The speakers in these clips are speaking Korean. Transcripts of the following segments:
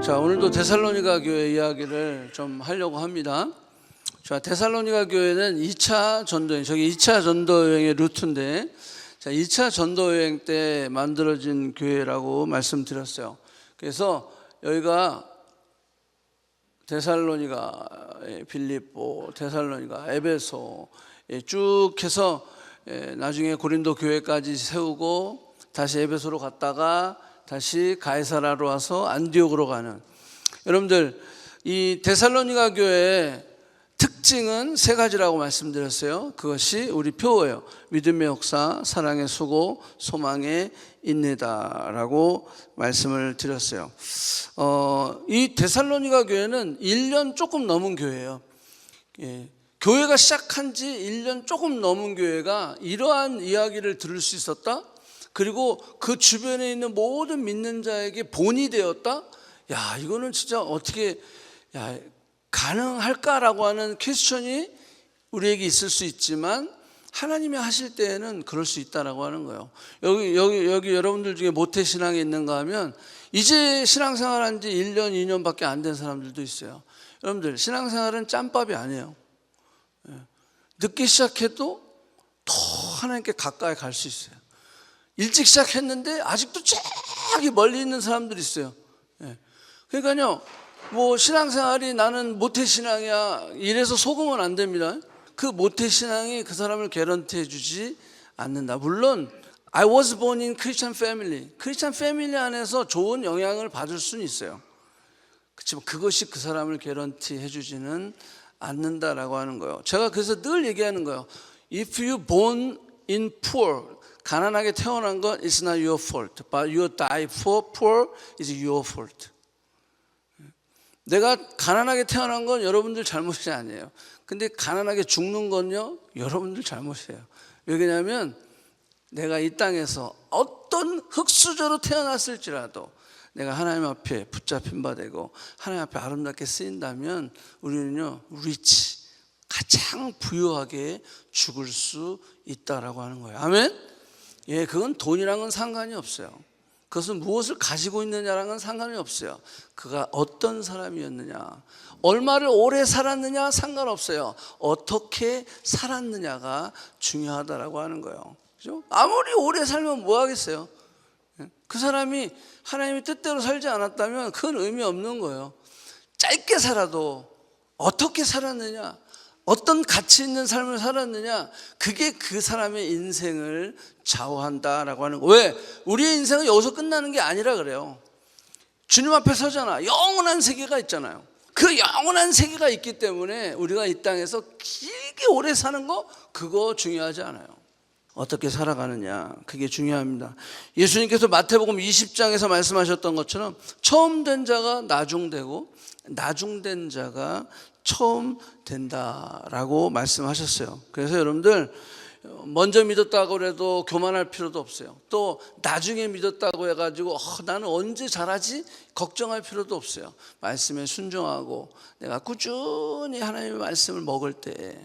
자, 오늘도 데살로니가 교회 이야기를 좀 하려고 합니다. 자, 데살로니가 교회는 2차 전도여행, 저기 2차 전도여행의 루트인데, 자, 2차 전도여행 때 만들어진 교회라고 말씀드렸어요. 그래서 여기가 데살로니가, 빌립보, 데살로니가, 에베소 쭉 해서 나중에 고린도 교회까지 세우고 다시 에베소로 갔다가 다시 가이사라로 와서 안디옥으로 가는, 여러분들 이 데살로니가 교회의 특징은 세 가지라고 말씀드렸어요. 그것이 우리 표어예요. 믿음의 역사, 사랑의 수고, 소망의 인내다라고 말씀을 드렸어요. 이 데살로니가 교회는 1년 조금 넘은 교회예요. 교회가 시작한 지 1년 조금 넘은 교회가 이러한 이야기를 들을 수 있었다? 그리고 그 주변에 있는 모든 믿는 자에게 본이 되었다? 야, 이거는 진짜 어떻게 가능할까라고 하는 퀘스천이 우리에게 있을 수 있지만 하나님이 하실 때에는 그럴 수 있다라고 하는 거예요. 여기 여러분들 중에 모태신앙에 있는가 하면 이제 신앙생활한 지 1년, 2년밖에 안 된 사람들도 있어요. 여러분들 신앙생활은 짬밥이 아니에요. 늦게 시작해도 더 하나님께 가까이 갈 수 있어요. 일찍 시작했는데 아직도 저기 멀리 있는 사람들이 있어요. 그러니까요, 뭐 신앙생활이 나는 모태신앙이야 이래서 속으면 안 됩니다. 그 모태신앙이 그 사람을 개런티해 주지 않는다. 물론 I was born in Christian family, 크리스찬 패밀리 안에서 좋은 영향을 받을 수는 있어요. 그렇지만 그것이 그 사람을 개런티해 주지는 않는다라고 하는 거예요. 제가 그래서 늘 얘기하는 거예요. If you born in poor, 가난하게 태어난 건 it's not your fault, but you die for poor is your fault. 내가 가난하게 태어난 건 여러분들 잘못이 아니에요. 근데 가난하게 죽는 건요, 여러분들 잘못이에요. 왜냐하면 내가 이 땅에서 어떤 흙수저로 태어났을지라도 내가 하나님 앞에 붙잡힌 바 되고 하나님 앞에 아름답게 쓰인다면 우리는요, 리치, 가장 부유하게 죽을 수 있다라고 하는 거예요. 아멘? 예, 그건 돈이랑은 상관이 없어요. 그것은 무엇을 가지고 있느냐랑은 상관이 없어요. 그가 어떤 사람이었느냐, 얼마를 오래 살았느냐 상관없어요. 어떻게 살았느냐가 중요하다라고 하는 거예요. 그죠? 아무리 오래 살면 뭐 하겠어요? 그 사람이 하나님의 뜻대로 살지 않았다면 그건 의미 없는 거예요. 짧게 살아도 어떻게 살았느냐, 어떤 가치 있는 삶을 살았느냐, 그게 그 사람의 인생을 좌우한다라고 하는 거예요. 왜? 우리의 인생은 여기서 끝나는 게 아니라 그래요. 주님 앞에 서잖아. 영원한 세계가 있잖아요. 그 영원한 세계가 있기 때문에 우리가 이 땅에서 길게 오래 사는 거, 그거 중요하지 않아요. 어떻게 살아가느냐, 그게 중요합니다. 예수님께서 마태복음 20장에서 말씀하셨던 것처럼 처음 된 자가 나중되고 나중된 자가 처음 된다라고 말씀하셨어요. 그래서 여러분들 먼저 믿었다고 해도 교만할 필요도 없어요. 또 나중에 믿었다고 해가지고 나는 언제 잘하지? 걱정할 필요도 없어요. 말씀에 순종하고 내가 꾸준히 하나님의 말씀을 먹을 때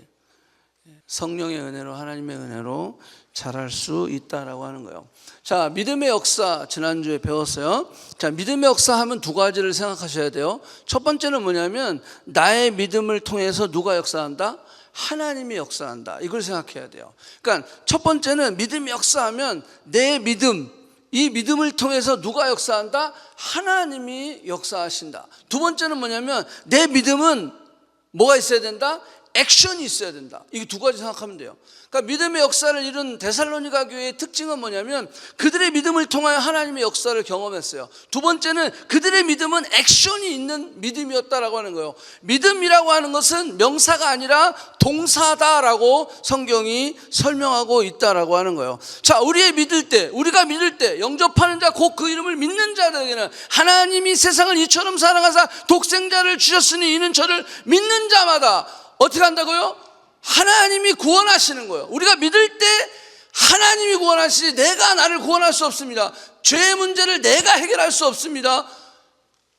성령의 은혜로, 하나님의 은혜로 잘할 수 있다라고 하는 거예요. 자, 믿음의 역사 지난주에 배웠어요. 자, 믿음의 역사 하면 두 가지를 생각하셔야 돼요. 첫 번째는 뭐냐면 나의 믿음을 통해서 누가 역사한다? 하나님이 역사한다. 이걸 생각해야 돼요. 그러니까 첫 번째는 믿음의 역사하면 내 믿음, 이 믿음을 통해서 누가 역사한다? 하나님이 역사하신다. 두 번째는 뭐냐면 내 믿음은 뭐가 있어야 된다? 액션이 있어야 된다. 이게 두 가지 생각하면 돼요. 그러니까 믿음의 역사를 이룬 데살로니가 교회의 특징은 뭐냐면 그들의 믿음을 통하여 하나님의 역사를 경험했어요. 두 번째는 그들의 믿음은 액션이 있는 믿음이었다라고 하는 거예요. 믿음이라고 하는 것은 명사가 아니라 동사다라고 성경이 설명하고 있다라고 하는 거예요. 자, 우리가 믿을 때 영접하는 자 곧 그 이름을 믿는 자들에게는 하나님이 세상을 이처럼 사랑하사 독생자를 주셨으니 이는 저를 믿는 자마다 어떻게 한다고요? 하나님이 구원하시는 거예요. 우리가 믿을 때 하나님이 구원하시지 내가 나를 구원할 수 없습니다. 죄의 문제를 내가 해결할 수 없습니다.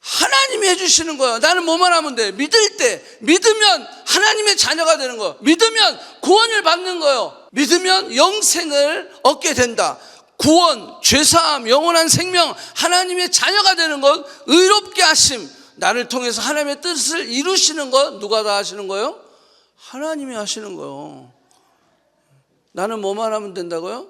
하나님이 해주시는 거예요. 나는 뭐만 하면 돼? 믿을 때, 믿으면 하나님의 자녀가 되는 거예요. 믿으면 구원을 받는 거예요. 믿으면 영생을 얻게 된다. 구원, 죄사함, 영원한 생명, 하나님의 자녀가 되는 것, 의롭게 하심, 나를 통해서 하나님의 뜻을 이루시는 것 누가 다 하시는 거예요? 하나님이 하시는 거예요. 나는 뭐만 하면 된다고요?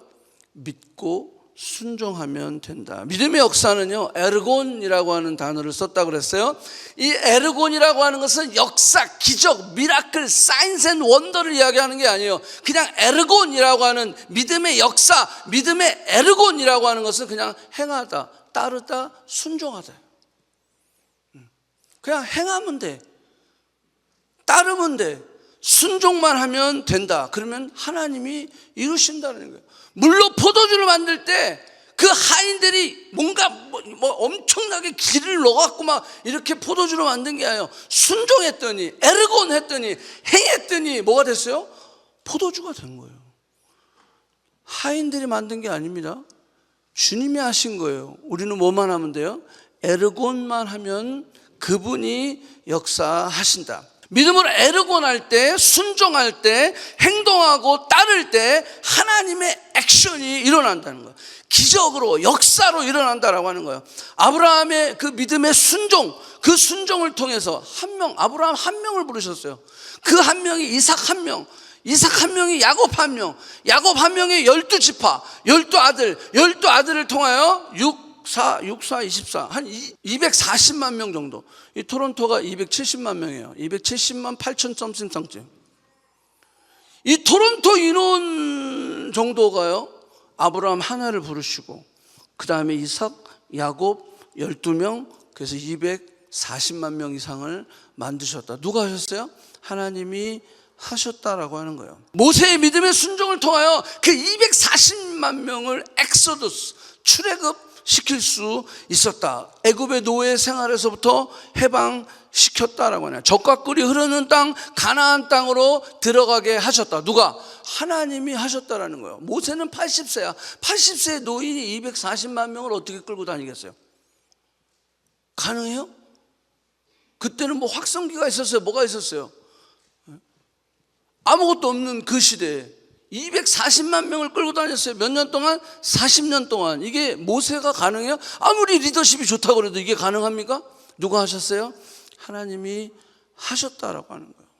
믿고 순종하면 된다. 믿음의 역사는요, 에르곤이라고 하는 단어를 썼다고 그랬어요. 이 에르곤이라고 하는 것은 역사, 기적, 미라클, 사인스 앤 원더를 이야기하는 게 아니에요. 그냥 에르곤이라고 하는 믿음의 역사, 믿음의 에르곤이라고 하는 것은 그냥 행하다, 따르다, 순종하다. 그냥 행하면 돼. 따르면 돼. 순종만 하면 된다. 그러면 하나님이 이루신다는 거예요. 물로 포도주를 만들 때 그 하인들이 뭔가 엄청나게 기를 넣어갖고 막 이렇게 포도주를 만든 게 아니에요. 순종했더니, 에르곤 했더니, 행했더니 뭐가 됐어요? 포도주가 된 거예요. 하인들이 만든 게 아닙니다. 주님이 하신 거예요. 우리는 뭐만 하면 돼요? 에르곤만 하면 그분이 역사하신다. 믿음으로 에르곤할 때, 순종할 때, 행동하고 따를 때 하나님의 액션이 일어난다는 거예요. 기적으로, 역사로 일어난다라고 하는 거예요. 아브라함의 그 믿음의 순종, 그 순종을 통해서 아브라함 한 명을 부르셨어요. 그 한 명이 이삭 한 명, 이삭 한 명이 야곱 한 명, 야곱 한 명이 12지파, 12아들을 통하여 24, 24, 한 240만 명 정도. 이 토론토가 270만 명이에요. 270만 8천 점심상점. 이 토론토 인원 정도가요, 아브라함 하나를 부르시고, 그 다음에 이삭, 야곱 12명, 그래서 240만 명 이상을 만드셨다. 누가 하셨어요? 하나님이 하셨다라고 하는 거예요. 모세의 믿음의 순종을 통하여 그 240만 명을 엑소더스, 출애굽 시킬 수 있었다. 애굽의 노예 생활에서부터 해방시켰다라고 하네요. 젖과 꿀이 흐르는 땅, 가나안 땅으로 들어가게 하셨다. 누가? 하나님이 하셨다라는 거예요. 모세는 80세야. 80세 노인이 240만 명을 어떻게 끌고 다니겠어요? 가능해요? 그때는 뭐 확성기가 있었어요? 뭐가 있었어요? 아무것도 없는 그 시대에 240만 명을 끌고 다녔어요. 몇 년 동안? 40년 동안. 이게 모세가 가능해요? 아무리 리더십이 좋다고 해도 이게 가능합니까? 누가 하셨어요? 하나님이 하셨다라고 하는 거예요.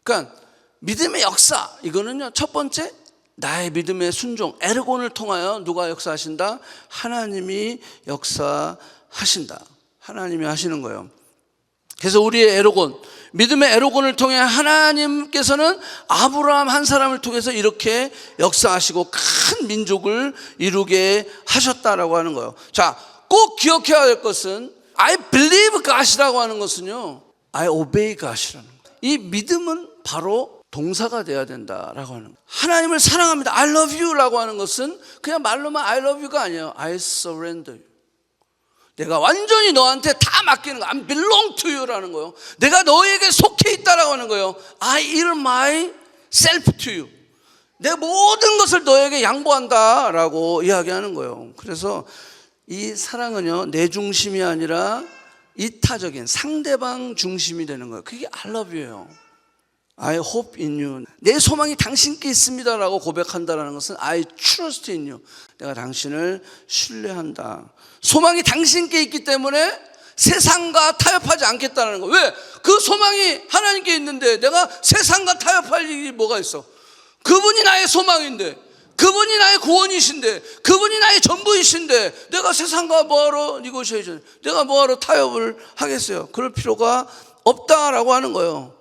그러니까 믿음의 역사, 이거는요, 첫 번째 나의 믿음의 순종, 에르곤을 통하여 누가 역사하신다? 하나님이 역사하신다. 하나님이 하시는 거예요. 그래서 우리의 에르곤, 믿음의 에르곤을 통해 하나님께서는 아브라함 한 사람을 통해서 이렇게 역사하시고 큰 민족을 이루게 하셨다라고 하는 거예요. 자, 꼭 기억해야 될 것은 I believe God이라고 하는 것은요, I obey God이라는 거예요. 이 믿음은 바로 동사가 돼야 된다라고 하는 거예요. 하나님을 사랑합니다, I love you라고 하는 것은 그냥 말로만 I love you가 아니에요. I surrender you. 내가 완전히 너한테 다 맡기는 거야. I belong to you라는 거예요. 내가 너에게 속해 있다라고 하는 거예요. I yield myself to you. 내 모든 것을 너에게 양보한다라고 이야기하는 거예요. 그래서 이 사랑은요, 내 중심이 아니라 이타적인 상대방 중심이 되는 거예요. 그게 I love you예요. I hope in you. 내 소망이 당신께 있습니다라고 고백한다는 것은 I trust in you. 내가 당신을 신뢰한다. 소망이 당신께 있기 때문에 세상과 타협하지 않겠다는 거. 왜? 그 소망이 하나님께 있는데 내가 세상과 타협할 일이 뭐가 있어? 그분이 나의 소망인데, 그분이 나의 구원이신데, 그분이 나의 전부이신데 내가 세상과 뭐하러 니고시에이션, 내가 뭐하러 타협을 하겠어요? 그럴 필요가 없다라고 하는 거예요.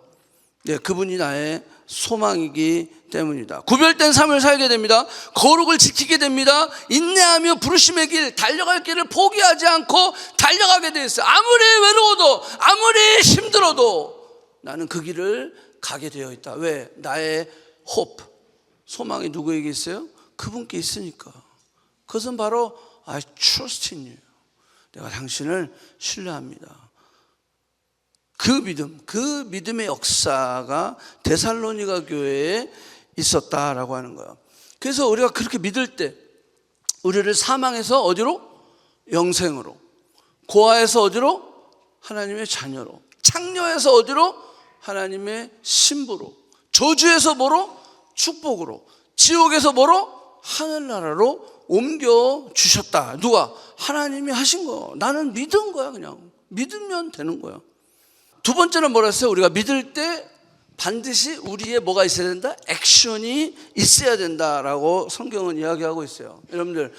네, 그분이 나의 소망이기 때문이다. 구별된 삶을 살게 됩니다. 거룩을 지키게 됩니다. 인내하며 부르심의 길, 달려갈 길을 포기하지 않고 달려가게 되어 있어요. 아무리 외로워도, 아무리 힘들어도 나는 그 길을 가게 되어 있다. 왜? 나의 hope, 소망이 누구에게 있어요? 그분께 있으니까. 그것은 바로 I trust in you. 내가 당신을 신뢰합니다. 그 믿음, 그 믿음의 역사가 데살로니가 교회에 있었다라고 하는 거예요. 그래서 우리가 그렇게 믿을 때 우리를 사망에서 어디로? 영생으로, 고아에서 어디로? 하나님의 자녀로, 창녀에서 어디로? 하나님의 신부로, 저주에서 뭐로? 축복으로, 지옥에서 뭐로? 하늘나라로 옮겨 주셨다. 누가? 하나님이 하신 거. 나는 믿은 거야. 그냥 믿으면 되는 거야. 두 번째는 뭐라 했어요? 우리가 믿을 때 반드시 우리의 뭐가 있어야 된다? 액션이 있어야 된다라고 성경은 이야기하고 있어요. 여러분들,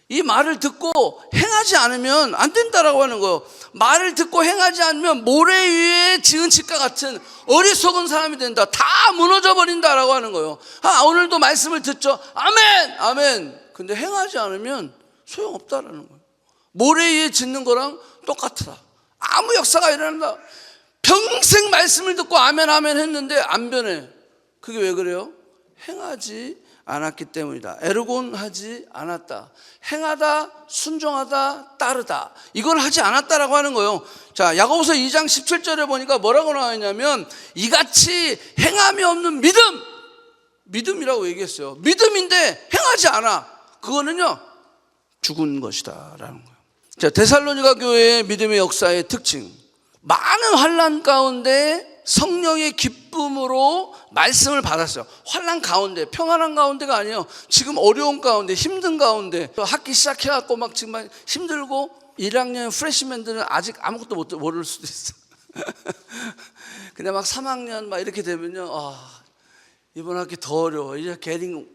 이 말을 듣고 행하지 않으면 안 된다라고 하는 거예요. 말을 듣고 행하지 않으면 모래 위에 지은 집과 같은 어리석은 사람이 된다. 다 무너져 버린다라고 하는 거예요. 오늘도 말씀을 듣죠. 아멘, 아멘. 근데 행하지 않으면 소용없다라는 거예요. 모래 위에 짓는 거랑 똑같다. 아무 역사가 일어난다. 평생 말씀을 듣고 아멘 아멘 했는데 안 변해. 그게 왜 그래요? 행하지 않았기 때문이다. 에르곤하지 않았다. 행하다, 순종하다, 따르다. 이걸 하지 않았다라고 하는 거예요. 자, 야고보서 2장 17절에 보니까 뭐라고 나와 있냐면 이같이 행함이 없는 믿음이라고 얘기했어요. 믿음인데 행하지 않아. 그거는요 죽은 것이다 라는 거예요. 자, 데살로니가 교회의 믿음의 역사의 특징, 많은 환난 가운데 성령의 기쁨으로 말씀을 받았어요. 환난 가운데, 평안한 가운데가 아니에요. 지금 어려운 가운데, 힘든 가운데, 학기 시작해갖고 막 지금 힘들고 1학년 프레시맨들은 아직 아무것도 모를 수도 있어. 근데 막 3학년 막 이렇게 되면요, 이번 학기 더 어려워. 이제 getting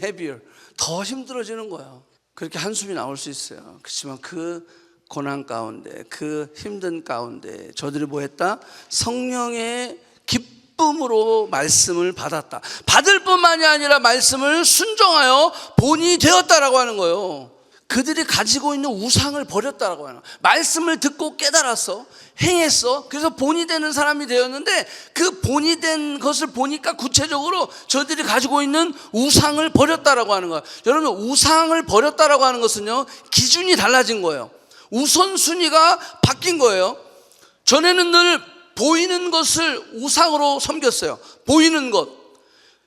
heavier. 더 힘들어지는 거야. 그렇게 한숨이 나올 수 있어요. 그렇지만 그 고난 가운데, 그 힘든 가운데 저들이 뭐 했다? 성령의 기쁨으로 말씀을 받았다. 받을 뿐만이 아니라 말씀을 순종하여 본이 되었다라고 하는 거예요. 그들이 가지고 있는 우상을 버렸다라고 하는 거예요. 말씀을 듣고 깨달았어, 행했어. 그래서 본이 되는 사람이 되었는데 그 본이 된 것을 보니까 구체적으로 저들이 가지고 있는 우상을 버렸다라고 하는 거예요. 여러분, 우상을 버렸다라고 하는 것은요, 기준이 달라진 거예요. 우선순위가 바뀐 거예요. 전에는 늘 보이는 것을 우상으로 섬겼어요. 보이는 것.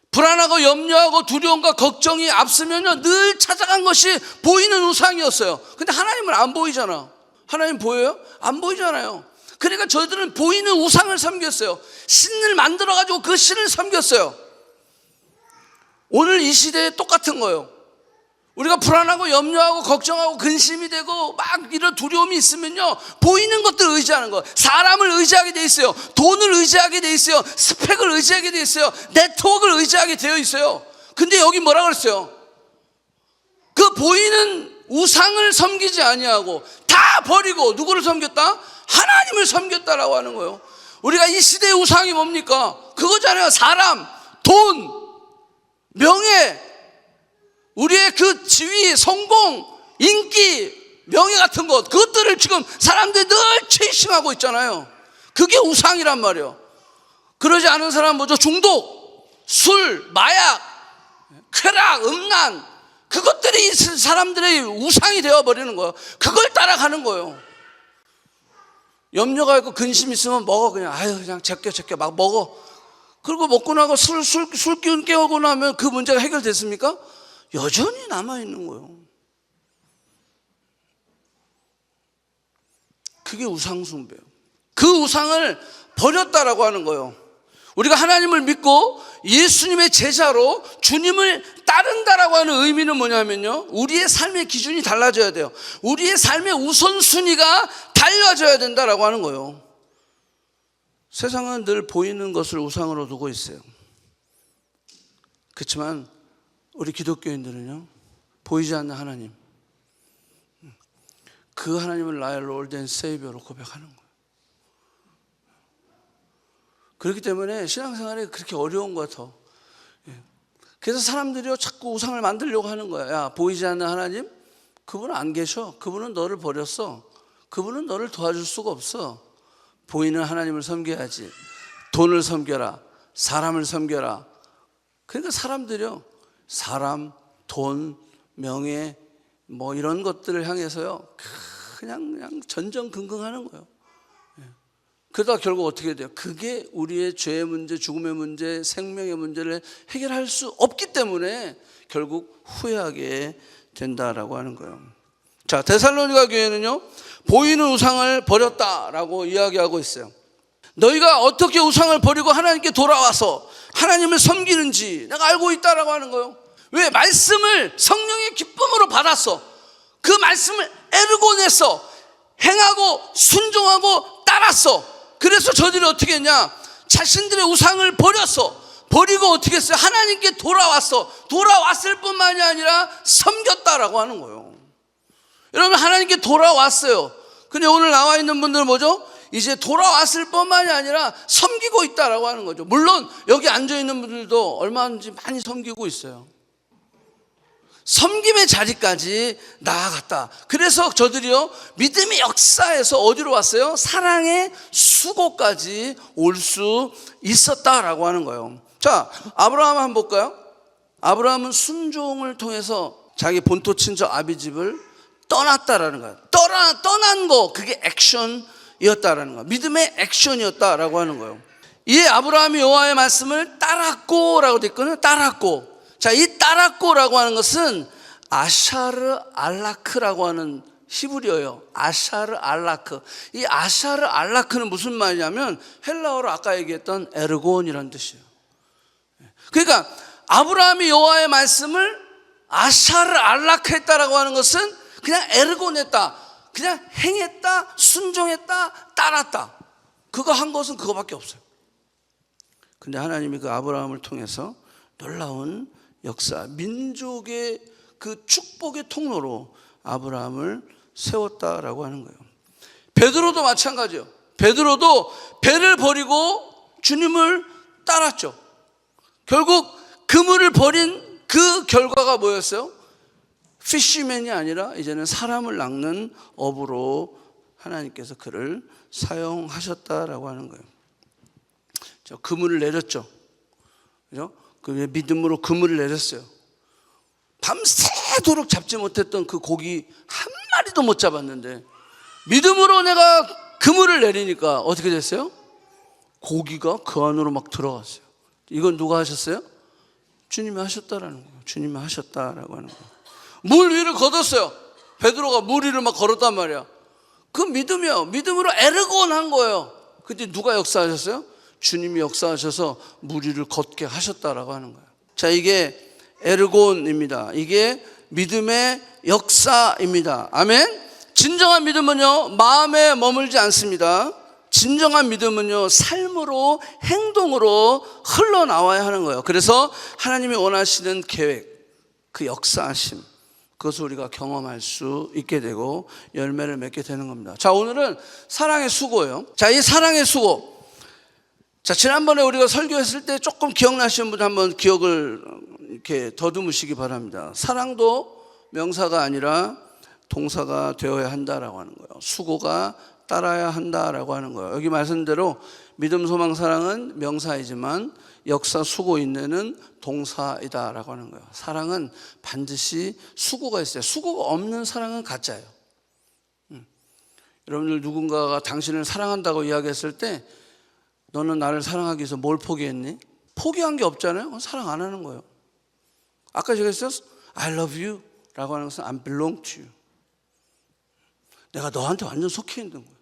불안하고 염려하고 두려움과 걱정이 앞서면요, 늘 찾아간 것이 보이는 우상이었어요. 근데 하나님은 안 보이잖아. 하나님 보여요? 안 보이잖아요. 그러니까 저희들은 보이는 우상을 섬겼어요. 신을 만들어가지고 그 신을 섬겼어요. 오늘 이 시대에 똑같은 거예요. 우리가 불안하고 염려하고 걱정하고 근심이 되고 막 이런 두려움이 있으면요, 보이는 것들을 의지하는 거예요. 사람을 의지하게 돼 있어요. 돈을 의지하게 돼 있어요. 스펙을 의지하게 돼 있어요. 네트워크를 의지하게 되어 있어요. 근데 여기 뭐라 그랬어요? 그 보이는 우상을 섬기지 아니하고 다 버리고 누구를 섬겼다? 하나님을 섬겼다라고 하는 거예요. 우리가 이 시대의 우상이 뭡니까? 그거잖아요. 사람, 돈, 명예, 우리의 그 지위, 성공, 인기, 명예 같은 것, 그것들을 지금 사람들이 늘 채싱하고 있잖아요. 그게 우상이란 말이에요. 그러지 않은 사람은 뭐죠? 중독, 술, 마약, 쾌락, 음란, 그것들이 사람들의 우상이 되어버리는 거예요. 그걸 따라가는 거예요. 염려가 있고 근심 있으면 먹어. 그냥 제껴 막 먹어. 그리고 먹고 나고 술 기운 깨우고 나면 그 문제가 해결됐습니까? 여전히 남아있는 거예요. 그게 우상숭배예요. 그 우상을 버렸다라고 하는 거예요. 우리가 하나님을 믿고 예수님의 제자로 주님을 따른다라고 하는 의미는 뭐냐면요, 우리의 삶의 기준이 달라져야 돼요. 우리의 삶의 우선순위가 달라져야 된다라고 하는 거예요. 세상은 늘 보이는 것을 우상으로 두고 있어요. 그렇지만 우리 기독교인들은요, 보이지 않는 하나님, 그 하나님을 나의 롤드 앤 세이비어로 고백하는 거예요. 그렇기 때문에 신앙생활이 그렇게 어려운 것 같아. 그래서 사람들이요, 자꾸 우상을 만들려고 하는 거야. 야, 보이지 않는 하나님? 그분은 안 계셔. 그분은 너를 버렸어. 그분은 너를 도와줄 수가 없어. 보이는 하나님을 섬겨야지. 돈을 섬겨라. 사람을 섬겨라. 그러니까 사람들이요, 사람, 돈, 명예, 뭐 이런 것들을 향해서요, 그냥 전전긍긍하는 거예요. 그러다 결국 어떻게 돼요? 그게 우리의 죄의 문제, 죽음의 문제, 생명의 문제를 해결할 수 없기 때문에 결국 후회하게 된다라고 하는 거예요. 자, 데살로니가 교회는요, 보이는 우상을 버렸다라고 이야기하고 있어요. 너희가 어떻게 우상을 버리고 하나님께 돌아와서 하나님을 섬기는지 내가 알고 있다라고 하는 거예요. 왜? 말씀을 성령의 기쁨으로 받았어. 그 말씀을 에르곤했어. 행하고 순종하고 따랐어. 그래서 저들이 어떻게 했냐? 자신들의 우상을 버렸어. 버리고 어떻게 했어요? 하나님께 돌아왔어. 돌아왔을 뿐만이 아니라 섬겼다라고 하는 거예요. 여러분, 하나님께 돌아왔어요. 근데 오늘 나와 있는 분들은 뭐죠? 이제 돌아왔을 뿐만이 아니라 섬기고 있다라고 하는 거죠. 물론 여기 앉아 있는 분들도 얼마든지 많이 섬기고 있어요. 섬김의 자리까지 나아갔다. 그래서 저들이요, 믿음의 역사에서 어디로 왔어요? 사랑의 수고까지 올 수 있었다라고 하는 거예요. 자, 아브라함 한번 볼까요? 아브라함은 순종을 통해서 자기 본토 친척 아비집을 떠났다라는 거예요. 떠난 거, 그게 액션이었다라는 거예요. 믿음의 액션이었다라고 하는 거예요. 이에 아브라함이 여호와의 말씀을 따랐고라고 되어 있거든요. 따랐고. 자, 이 따랐고라고 하는 것은 아샤르 알라크라고 하는 히브리어예요. 아샤르 알라크. 이 아샤르 알라크는 무슨 말이냐면 헬라어로 아까 얘기했던 에르곤이라는 뜻이에요. 그러니까 아브라함이 여호와의 말씀을 아샤르 알라크 했다라고 하는 것은 그냥 에르곤했다, 그냥 행했다, 순종했다, 따랐다. 그거 한 것은 그거밖에 없어요. 근데 하나님이 그 아브라함을 통해서 놀라운 역사, 민족의 그 축복의 통로로 아브라함을 세웠다라고 하는 거예요. 베드로도 마찬가지예요. 베드로도 배를 버리고 주님을 따랐죠. 결국 그물을 버린 그 결과가 뭐였어요? 피쉬맨이 아니라 이제는 사람을 낚는 어부로 하나님께서 그를 사용하셨다라고 하는 거예요. 저 그물을 내렸죠. 그죠? 그 믿음으로 그물을 내렸어요. 밤새도록 잡지 못했던 그 고기 한 마리도 못 잡았는데 믿음으로 내가 그물을 내리니까 어떻게 됐어요? 고기가 그 안으로 막 들어갔어요. 이건 누가 하셨어요? 주님이 하셨다라는 거예요. 주님이 하셨다라고 하는 거예요. 물 위를 걷었어요. 베드로가 물 위를 막 걸었단 말이야. 그 믿음이요. 믿음으로 에르곤 한 거예요. 근데 누가 역사하셨어요? 주님이 역사하셔서 물 위를 걷게 하셨다라고 하는 거예요. 자, 이게 에르곤입니다. 이게 믿음의 역사입니다. 아멘. 진정한 믿음은요, 마음에 머물지 않습니다. 진정한 믿음은요, 삶으로, 행동으로 흘러나와야 하는 거예요. 그래서 하나님이 원하시는 계획, 그 역사하심, 그것을 우리가 경험할 수 있게 되고 열매를 맺게 되는 겁니다. 자, 오늘은 사랑의 수고예요. 자, 이 사랑의 수고. 자, 지난번에 우리가 설교했을 때 조금 기억나시는 분 한번 기억을 이렇게 더듬으시기 바랍니다. 사랑도 명사가 아니라 동사가 되어야 한다라고 하는 거예요. 수고가 따라야 한다라고 하는 거예요. 여기 말씀대로 믿음, 소망, 사랑은 명사이지만 역사, 수고, 인내는 동사이다라고 하는 거예요. 사랑은 반드시 수고가 있어요. 수고가 없는 사랑은 가짜예요. 여러분들 누군가가 당신을 사랑한다고 이야기했을 때 너는 나를 사랑하기 위해서 뭘 포기했니? 포기한 게 없잖아요. 사랑 안 하는 거예요. 아까 제가 했어요. I love you 라고 하는 것은 I belong to you. 내가 너한테 완전 속해 있는 거예요.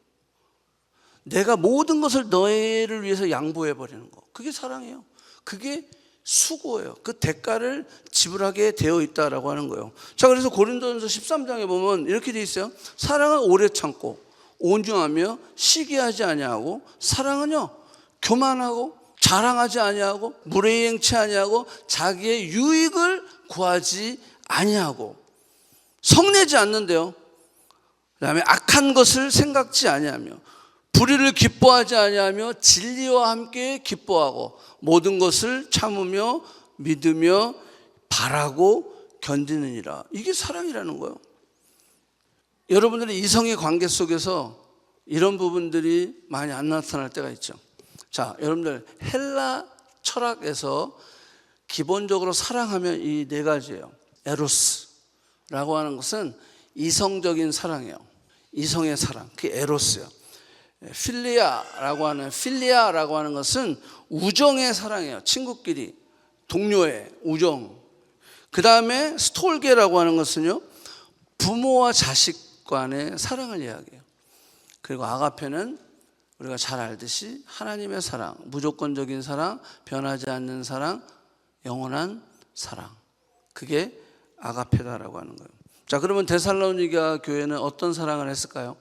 내가 모든 것을 너를 위해서 양보해 버리는 거. 그게 사랑이에요. 그게 수고예요. 그 대가를 지불하게 되어 있다라고 하는 거예요. 자, 그래서 고린도전서 13장에 보면 이렇게 되어 있어요. 사랑은 오래 참고 온유하며 시기하지 아니하고, 사랑은요 교만하고 자랑하지 아니하고 무례행치 아니하고 자기의 유익을 구하지 아니하고 성내지 않는데요. 그다음에 악한 것을 생각지 아니하며 불의를 기뻐하지 아니하며 진리와 함께 기뻐하고 모든 것을 참으며 믿으며 바라고 견디느니라. 이게 사랑이라는 거예요. 여러분들의 이성의 관계 속에서 이런 부분들이 많이 안 나타날 때가 있죠. 자, 여러분들 헬라 철학에서 기본적으로 사랑하면 이 네 가지예요. 에로스라고 하는 것은 이성적인 사랑이에요. 이성의 사랑, 그게 에로스예요. 필리아라고 하는 것은 우정의 사랑이에요. 친구끼리, 동료의 우정. 그 다음에 스톨게라고 하는 것은요, 부모와 자식 간의 사랑을 이야기해요. 그리고 아가페는 우리가 잘 알듯이 하나님의 사랑, 무조건적인 사랑, 변하지 않는 사랑, 영원한 사랑. 그게 아가페다라고 하는 거예요. 자, 그러면 데살로니가 교회는 어떤 사랑을 했을까요?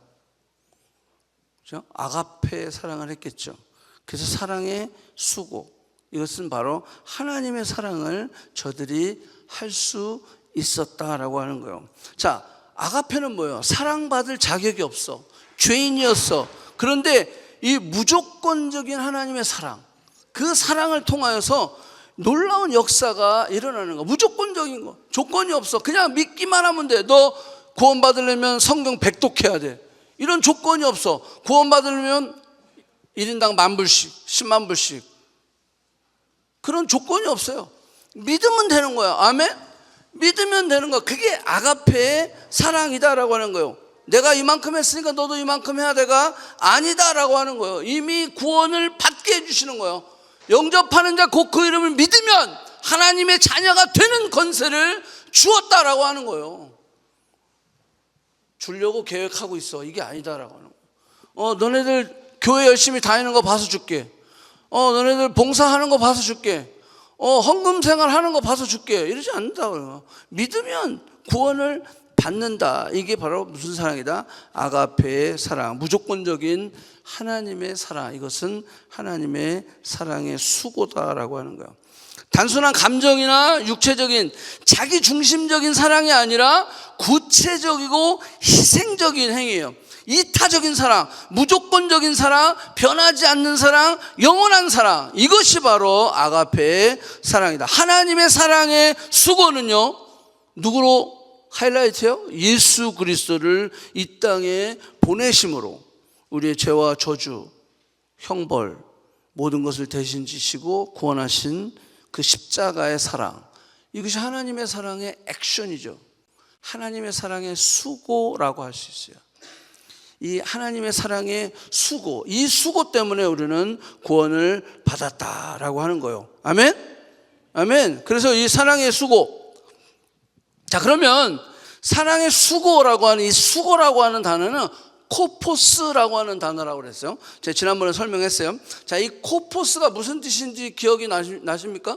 그렇죠? 아가페 사랑을 했겠죠. 그래서 사랑의 수고, 이것은 바로 하나님의 사랑을 저들이 할 수 있었다라고 하는 거예요. 자, 아가페는 뭐예요? 사랑받을 자격이 없어. 죄인이었어. 그런데 이 무조건적인 하나님의 사랑, 그 사랑을 통하여서 놀라운 역사가 일어나는 거. 무조건적인 거. 조건이 없어. 그냥 믿기만 하면 돼. 너 구원받으려면 성경 100독해야 돼. 이런 조건이 없어. 구원받으려면 1인당 10,000불씩, 100,000불씩. 그런 조건이 없어요. 믿으면 되는 거야. 아멘? 믿으면 되는 거야. 그게 아가페의 사랑이다라고 하는 거예요. 내가 이만큼 했으니까 너도 이만큼 해야 돼가 아니다라고 하는 거예요. 이미 구원을 받게 해주시는 거예요. 영접하는 자 곧 그 이름을 믿으면 하나님의 자녀가 되는 권세를 주었다라고 하는 거예요. 주려고 계획하고 있어. 이게 아니다라고 하는 거예요. 너네들 교회 열심히 다니는 거 봐서 줄게. 너네들 봉사하는 거 봐서 줄게. 헌금 생활하는 거 봐서 줄게. 이러지 않는다고요. 믿으면 구원을 받는다. 이게 바로 무슨 사랑이다? 아가페의 사랑, 무조건적인 하나님의 사랑. 이것은 하나님의 사랑의 수고다라고 하는 거예요. 단순한 감정이나 육체적인 자기 중심적인 사랑이 아니라 구체적이고 희생적인 행위예요. 이타적인 사랑, 무조건적인 사랑, 변하지 않는 사랑, 영원한 사랑, 이것이 바로 아가페의 사랑이다. 하나님의 사랑의 수고는요, 누구로 하이라이트요? 예수 그리스도를 이 땅에 보내심으로 우리의 죄와 저주, 형벌, 모든 것을 대신 지시고 구원하신 그 십자가의 사랑, 이것이 하나님의 사랑의 액션이죠. 하나님의 사랑의 수고라고 할 수 있어요. 이 하나님의 사랑의 수고, 이 수고 때문에 우리는 구원을 받았다라고 하는 거예요. 아멘? 아멘. 그래서 이 사랑의 수고. 자, 그러면 사랑의 수고라고 하는 이 수고라고 하는 단어는 코포스라고 하는 단어라고 그랬어요. 제가 지난번에 설명했어요. 자, 이 코포스가 무슨 뜻인지 기억이 나십니까?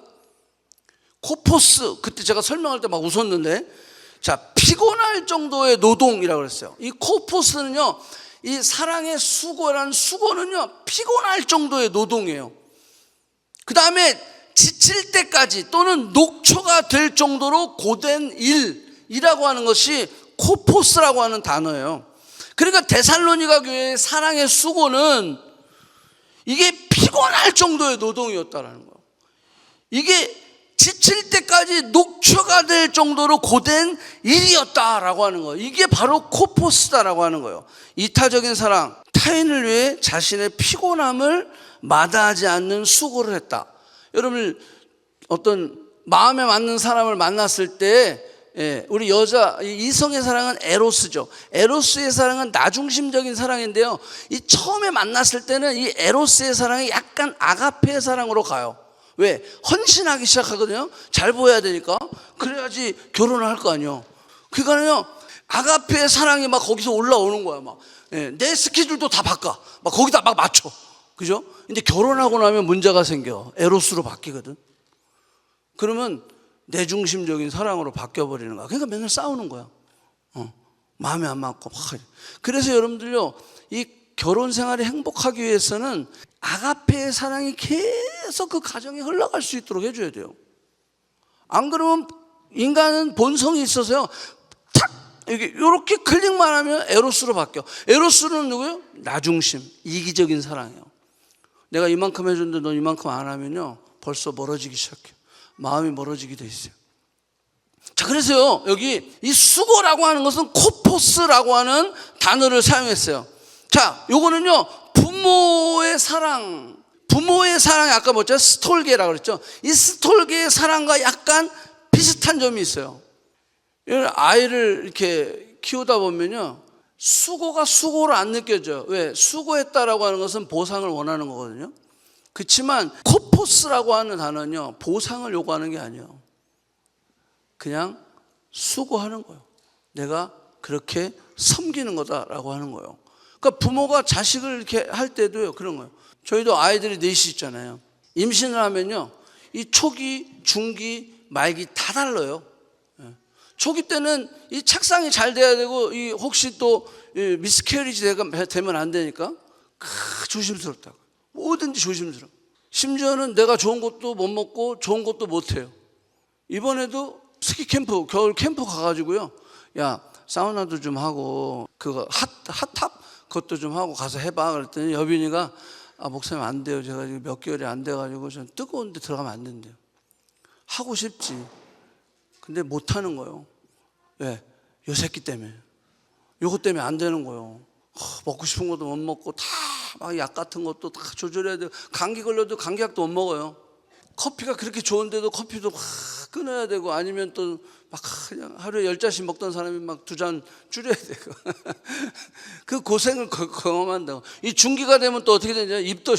코포스, 그때 제가 설명할 때 막 웃었는데, 자, 피곤할 정도의 노동이라고 그랬어요. 이 코포스는요, 이 사랑의 수고라는 수고는요, 피곤할 정도의 노동이에요. 그 다음에 지칠 때까지 또는 녹초가 될 정도로 고된 일이라고 하는 것이 코포스라고 하는 단어예요. 그러니까 데살로니가 교회의 사랑의 수고는 이게 피곤할 정도의 노동이었다라는 거예요. 이게 지칠 때까지 녹초가 될 정도로 고된 일이었다라고 하는 거예요. 이게 바로 코포스다라고 하는 거예요. 이타적인 사랑, 타인을 위해 자신의 피곤함을 마다하지 않는 수고를 했다. 여러분, 어떤 마음에 맞는 사람을 만났을 때, 우리 여자 이성의 사랑은 에로스죠. 에로스의 사랑은 나중심적인 사랑인데요, 이 처음에 만났을 때는 이 에로스의 사랑이 약간 아가페의 사랑으로 가요. 왜? 헌신하기 시작하거든요. 잘 보여야 되니까. 그래야지 결혼을 할 거 아니에요. 그러니까요, 아가페의 사랑이 막 거기서 올라오는 거야. 막 내 스케줄도 다 바꿔. 막 거기다 막 맞춰. 그죠? 근데 결혼하고 나면 문제가 생겨. 에로스로 바뀌거든. 그러면 내 중심적인 사랑으로 바뀌어버리는 거야. 그러니까 맨날 싸우는 거야. 마음에 안 맞고 막. 그래서 여러분들요, 이 결혼 생활이 행복하기 위해서는 아가페의 사랑이 계속 그 가정에 흘러갈 수 있도록 해줘야 돼요. 안 그러면 인간은 본성이 있어서요, 탁 이렇게 클릭만 하면 에로스로 바뀌어. 에로스는 누구예요? 나중심, 이기적인 사랑이에요. 내가 이만큼 해줬는데 넌 이만큼 안 하면요, 벌써 멀어지기 시작해요. 마음이 멀어지게 돼 있어요. 자, 그래서요, 여기 이 수고라고 하는 것은 코포스라고 하는 단어를 사용했어요. 자, 요거는요, 부모의 사랑이 아까 뭐죠? 스톨게라고 그랬죠. 이 스톨게의 사랑과 약간 비슷한 점이 있어요. 아이를 이렇게 키우다 보면요, 수고가 수고로 안 느껴져요. 왜? 수고했다라고 하는 것은 보상을 원하는 거거든요. 그렇지만 코포스라고 하는 단어는요, 보상을 요구하는 게 아니에요. 그냥 수고하는 거예요. 내가 그렇게 섬기는 거다라고 하는 거예요. 그러니까 부모가 자식을 이렇게 할 때도요, 그런 거예요. 저희도 아이들이 넷이 있잖아요. 임신을 하면요, 이 초기, 중기, 말기 다 달라요. 초기 때는 이 착상이 잘 돼야 되고, 이 혹시 또 미스캐리지 되면 안 되니까 조심스럽다고. 뭐든지 조심스러워. 심지어는 내가 좋은 것도 못 먹고 좋은 것도 못 해요. 이번에도 스키 캠프, 겨울 캠프 가가지고요. 야, 사우나도 좀 하고 그거 핫탑 그것도 좀 하고 가서 해봐. 그랬더니 여빈이가 목사님 안 돼요. 제가 지금 몇 개월이 안 돼가지고 전 뜨거운 데 들어가면 안 된대요. 하고 싶지. 근데 못 하는 거예요. 왜? 요 새끼 때문에. 요것 때문에 안 되는 거예요. 먹고 싶은 것도 못 먹고 다 막 약 같은 것도 다 조절해야 돼요. 감기 걸려도 감기약도 못 먹어요. 커피가 그렇게 좋은데도 커피도 막 끊어야 되고, 아니면 또 막 그냥 하루에 10잔씩 먹던 사람이 막 2잔 줄여야 되고 그 고생을 경험한다고. 이 중기가 되면 또 어떻게 되냐, 입도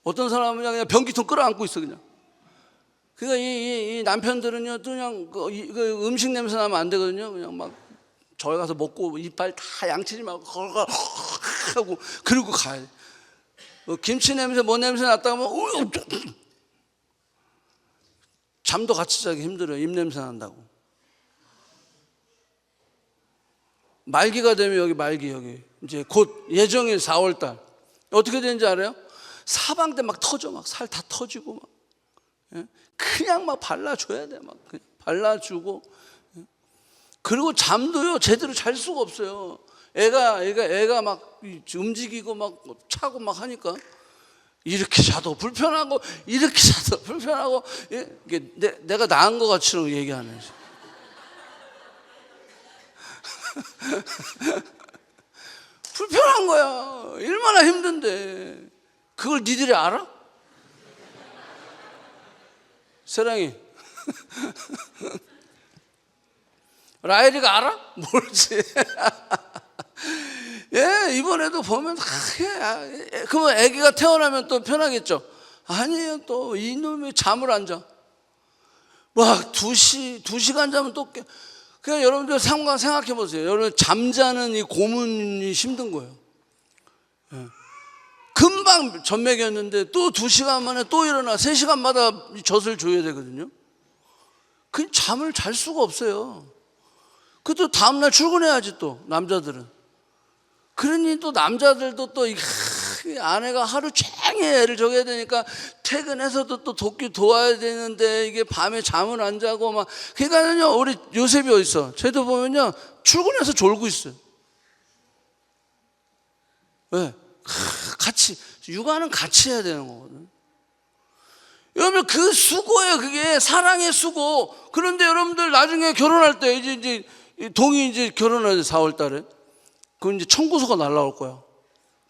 어떤 사람은 그냥 변기통 끌어안고 있어 그냥. 그러니까 이 남편들은요 또 그냥 그 음식 냄새 나면 안 되거든요. 그냥 막 저기 가서 먹고 이빨 다 양치지 말고 하고 그러고 가야 돼. 김치 냄새 뭐 냄새 났다 하면 잠도 같이 자기 힘들어요. 입 냄새 난다고. 말기가 되면 여기 이제 곧 예정일 4월달 어떻게 되는지 알아요? 사방 때 막 터져. 막 살 다 터지고 막 그냥 막 발라줘야 돼. 막 그냥 발라주고. 그리고 잠도요 제대로 잘 수가 없어요. 애가 막 움직이고 막 차고 막 하니까 이렇게 자도 불편하고 이렇게 자도 불편하고. 이게 내가 나은 것 같이 얘기하네. 불편한 거야. 얼마나 힘든데. 그걸 니들이 알아? 세랑이 라엘이가 알아? 모르지. 예, 이번에도 보면 그러면 아기가 태어나면 또 편하겠죠. 아니에요. 또 이놈이 잠을 안 자. 막 2시간 자면 또 그냥 여러분들 생각해 보세요. 여러분 잠자는 이 고문이 힘든 거예요. 예. 금방 전맥이었는데 또 2시간 만에 또 일어나 3시간마다 젖을 줘야 되거든요. 그 잠을 잘 수가 없어요. 그것도 다음날 출근해야지 또 남자들은. 그러니 또 남자들도 또 아내가 하루 종일 애를 저겨야 되니까 퇴근해서도 또 도와야 되는데 이게 밤에 잠을 안 자고 막. 그러니까요 우리 요셉이 어디 있어? 쟤도 보면요 출근해서 졸고 있어요. 왜? 같이 육아는 같이 해야 되는 거거든. 여러분 그 수고예요. 그게 사랑의 수고. 그런데 여러분들 나중에 결혼할 때 이제 동이 이제 결혼할 때 4월 달에 그건 이제 청구서가 날라올 거야.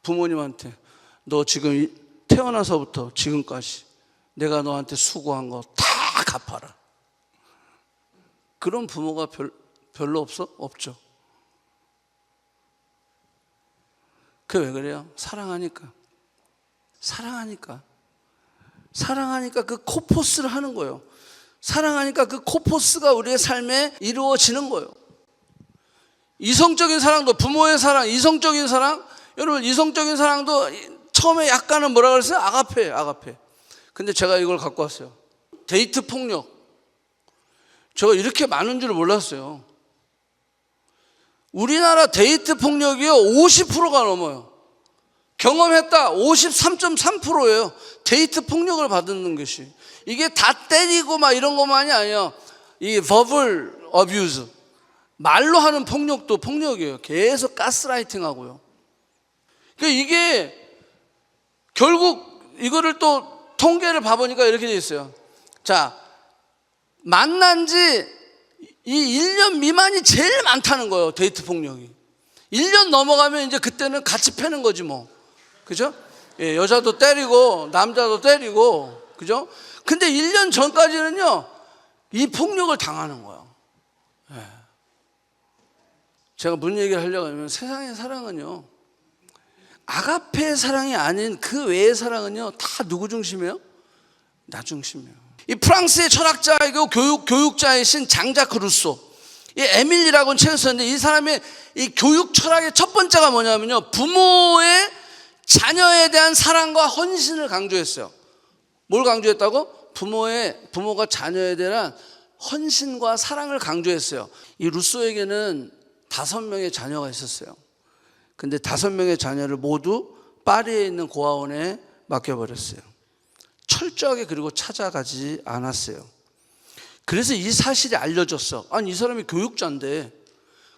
부모님한테 너 지금 태어나서부터 지금까지 내가 너한테 수고한 거 다 갚아라. 그런 부모가 별로 없어? 없죠. 그게 왜 그래요? 사랑하니까 그 코포스를 하는 거예요. 사랑하니까 그 코포스가 우리의 삶에 이루어지는 거예요. 이성적인 사랑도, 부모의 사랑, 이성적인 사랑. 여러분 이성적인 사랑도 처음에 약간은 뭐라 그랬어요? 아가페. 근데 제가 이걸 갖고 왔어요. 데이트 폭력. 제가 이렇게 많은 줄 몰랐어요. 우리나라 데이트 폭력이요 50%가 넘어요. 경험했다 53.3%예요. 데이트 폭력을 받는 것이. 이게 다 때리고 막 이런 것만이 아니에요. 이 verbal abuse, 말로 하는 폭력도 폭력이에요. 계속 가스라이팅 하고요. 그러니까 이게 결국 이거를 또 통계를 봐보니까 이렇게 돼 있어요. 자, 만난 지 이 1년 미만이 제일 많다는 거예요. 데이트 폭력이 1년 넘어가면 이제 그때는 같이 패는 거지 뭐. 그죠? 예, 여자도 때리고 남자도 때리고, 그죠? 근데 1년 전까지는요 이 폭력을 당하는 거예요. 예. 제가 무슨 얘기를 하려고 하면 세상의 사랑은요 아가페의 사랑이 아닌 그 외의 사랑은요 다 누구 중심이에요? 나 중심이에요. 이 프랑스의 철학자이고 교육자이신 장자크 루소, 이 에밀리라고는 책을 썼는데 이 사람의 이 교육 철학의 첫 번째가 뭐냐면요 부모의 자녀에 대한 사랑과 헌신을 강조했어요. 뭘 강조했다고? 부모가 자녀에 대한 헌신과 사랑을 강조했어요. 이 루소에게는 5명의 자녀가 있었어요. 근데 5명의 자녀를 모두 파리에 있는 고아원에 맡겨버렸어요. 철저하게 그리고 찾아가지 않았어요. 그래서 이 사실이 알려졌어. 아니, 이 사람이 교육자인데,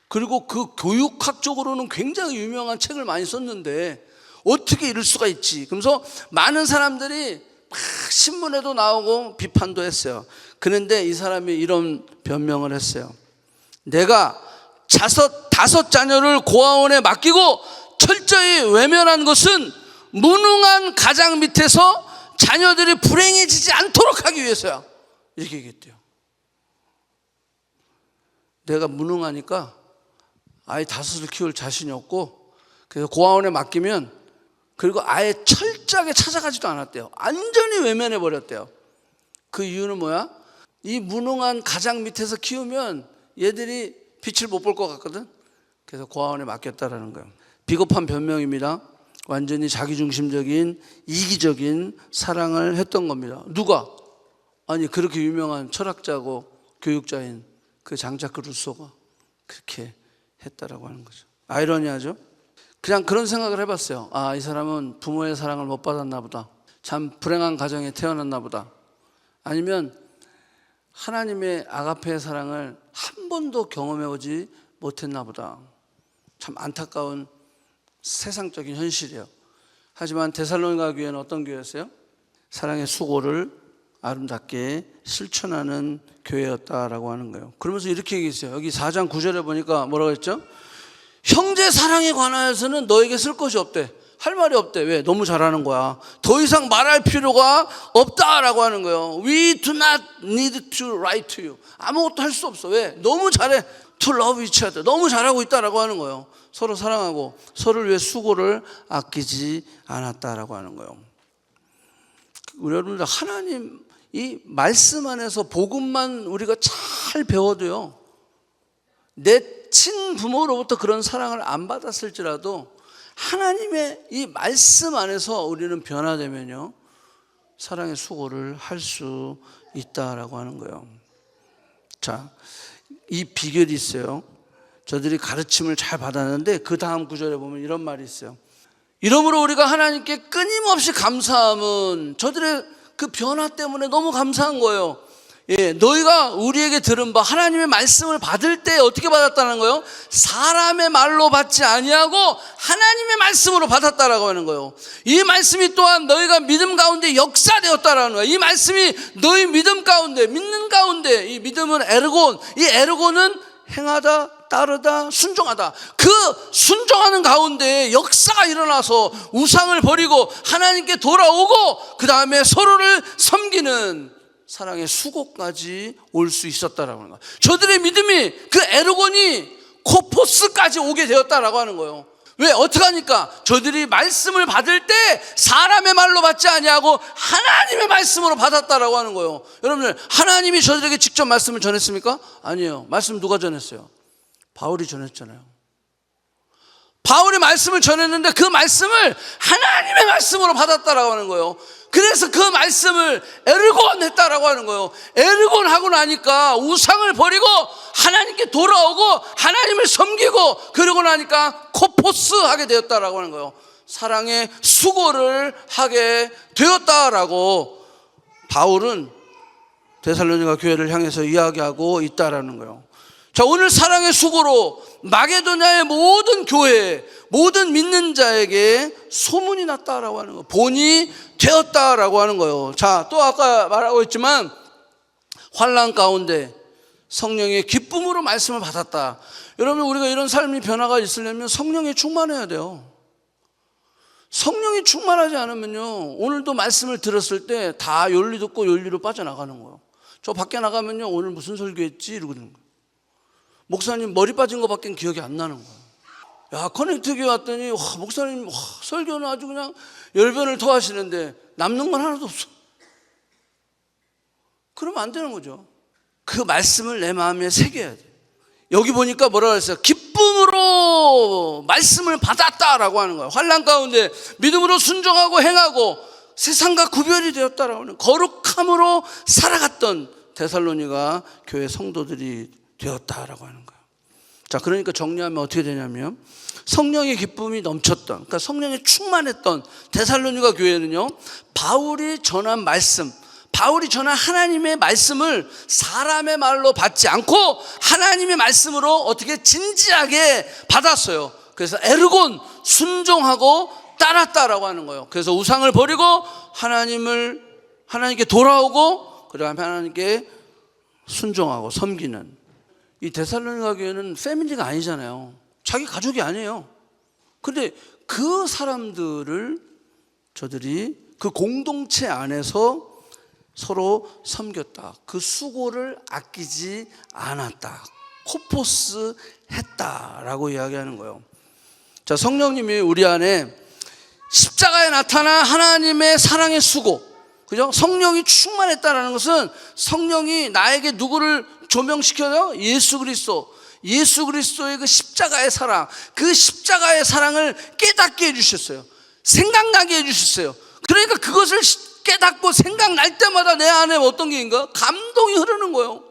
그리고 그 교육학적으로는 굉장히 유명한 책을 많이 썼는데 어떻게 이럴 수가 있지? 그러면서 많은 사람들이 막 신문에도 나오고 비판도 했어요. 그런데 이 사람이 이런 변명을 했어요. 내가 5 자녀를 고아원에 맡기고 철저히 외면한 것은 무능한 가장 밑에서 자녀들이 불행해지지 않도록 하기 위해서야. 이렇게 얘기했대요. 내가 무능하니까 아이 5을 키울 자신이 없고, 그래서 고아원에 맡기면, 그리고 아예 철저하게 찾아가지도 않았대요. 완전히 외면해 버렸대요. 그 이유는 뭐야? 이 무능한 가장 밑에서 키우면 얘들이 빛을 못 볼 것 같거든. 그래서 고아원에 맡겼다라는 거예요. 비겁한 변명입니다. 완전히 자기중심적인 이기적인 사랑을 했던 겁니다. 누가? 아니, 그렇게 유명한 철학자고 교육자인 그 장자크 루소가 그렇게 했다라고 하는 거죠. 아이러니하죠? 그냥 그런 생각을 해봤어요. 아, 이 사람은 부모의 사랑을 못 받았나 보다. 참 불행한 가정에 태어났나 보다. 아니면 하나님의 아가페의 사랑을 한 번도 경험해보지 못했나 보다. 참 안타까운 세상적인 현실이에요. 하지만 데살로니가 교회는 어떤 교회였어요? 사랑의 수고를 아름답게 실천하는 교회였다라고 하는 거예요. 그러면서 이렇게 얘기했어요. 여기 4장 9절에 보니까 뭐라고 했죠? 형제 사랑에 관하여서는 너에게 쓸 것이 없대. 할 말이 없대. 왜? 너무 잘하는 거야. 더 이상 말할 필요가 없다라고 하는 거예요. We do not need to write to you. 아무것도 할 수 없어. 왜? 너무 잘해. To love each other. 너무 잘하고 있다라고 하는 거예요. 서로 사랑하고 서로를 위해 수고를 아끼지 않았다라고 하는 거예요. 우리 여러분들, 하나님 이 말씀 안에서 복음만 우리가 잘 배워도요, 내 친부모로부터 그런 사랑을 안 받았을지라도 하나님의 이 말씀 안에서 우리는 변화되면요, 사랑의 수고를 할 수 있다라고 하는 거예요. 자, 이 비결이 있어요. 저들이 가르침을 잘 받았는데 그 다음 구절에 보면 이런 말이 있어요. 이러므로 우리가 하나님께 끊임없이 감사함은, 저들의 그 변화 때문에 너무 감사한 거예요. 예, 너희가 우리에게 들은 바 하나님의 말씀을 받을 때 어떻게 받았다는 거예요? 사람의 말로 받지 아니하고 하나님의 말씀으로 받았다라고 하는 거예요. 이 말씀이 또한 너희가 믿음 가운데 역사되었다라는 거예요. 이 말씀이 너희 믿음 가운데, 믿는 가운데, 이 믿음은 에르곤, 이 에르곤은 행하다, 따르다, 순종하다. 그 순종하는 가운데 역사가 일어나서 우상을 버리고 하나님께 돌아오고 그 다음에 서로를 섬기는 사랑의 수고까지 올 수 있었다라고 하는 거예요. 저들의 믿음이, 그 에르곤이 코포스까지 오게 되었다라고 하는 거예요. 왜? 어떻게 하니까? 저들이 말씀을 받을 때 사람의 말로 받지 아니하고 하나님의 말씀으로 받았다라고 하는 거예요. 여러분들, 하나님이 저들에게 직접 말씀을 전했습니까? 아니에요. 말씀 누가 전했어요? 바울이 전했잖아요. 바울이 말씀을 전했는데 그 말씀을 하나님의 말씀으로 받았다라고 하는 거예요. 그래서 그 말씀을 에르곤 했다라고 하는 거예요. 에르곤 하고 나니까 우상을 버리고 하나님께 돌아오고 하나님을 섬기고, 그러고 나니까 코포스 하게 되었다라고 하는 거예요. 사랑의 수고를 하게 되었다라고 바울은 데살로니가 교회를 향해서 이야기하고 있다라는 거예요. 자, 오늘 사랑의 수고로 마게도냐의 모든 교회, 모든 믿는 자에게 소문이 났다라고 하는 거예요. 본이 되었다라고 하는 거예요. 자, 또 아까 말하고 있지만 환난 가운데 성령의 기쁨으로 말씀을 받았다. 여러분, 우리가 이런 삶이 변화가 있으려면 성령에 충만해야 돼요. 성령이 충만하지 않으면요, 오늘도 말씀을 들었을 때 다 논리 듣고 논리로 빠져나가는 거예요. 저 밖에 나가면요, 오늘 무슨 설교했지? 이러고 그러는 거예요. 목사님 머리 빠진 것밖에 기억이 안 나는 거예요. 야, 커넥트교회 왔더니 목사님 설교는 아주 그냥 열변을 토하시는데 남는 건 하나도 없어. 그러면 안 되는 거죠. 그 말씀을 내 마음에 새겨야 돼. 여기 보니까 뭐라고 했어요? 기쁨으로 말씀을 받았다라고 하는 거예요. 환난 가운데 믿음으로 순종하고 행하고 세상과 구별이 되었다라고 하는, 거룩함으로 살아갔던 데살로니가 교회 성도들이 되었다라고 하는 거예요. 자, 그러니까 정리하면 어떻게 되냐면, 성령의 기쁨이 넘쳤던, 그러니까 성령에 충만했던 데살로니가 교회는요, 바울이 전한 말씀, 바울이 전한 하나님의 말씀을 사람의 말로 받지 않고 하나님의 말씀으로 어떻게 진지하게 받았어요. 그래서 에르곤, 순종하고 따랐다라고 하는 거예요. 그래서 우상을 버리고 하나님께 돌아오고, 그다음에 하나님께 순종하고 섬기는, 이 데살로니가 교회는 패밀리가 아니잖아요. 자기 가족이 아니에요. 근데 그 사람들을 저들이 그 공동체 안에서 서로 섬겼다. 그 수고를 아끼지 않았다. 코포스 했다라고 이야기하는 거예요. 자, 성령님이 우리 안에 십자가에 나타난 하나님의 사랑의 수고, 그죠? 성령이 충만했다는 것은 성령이 나에게 누구를 조명시켜요? 예수 그리스도의 그 십자가의 사랑, 그 십자가의 사랑을 깨닫게 해주셨어요. 생각나게 해주셨어요. 그러니까 그것을 깨닫고 생각날 때마다 내 안에 어떤 게 있는가? 감동이 흐르는 거예요.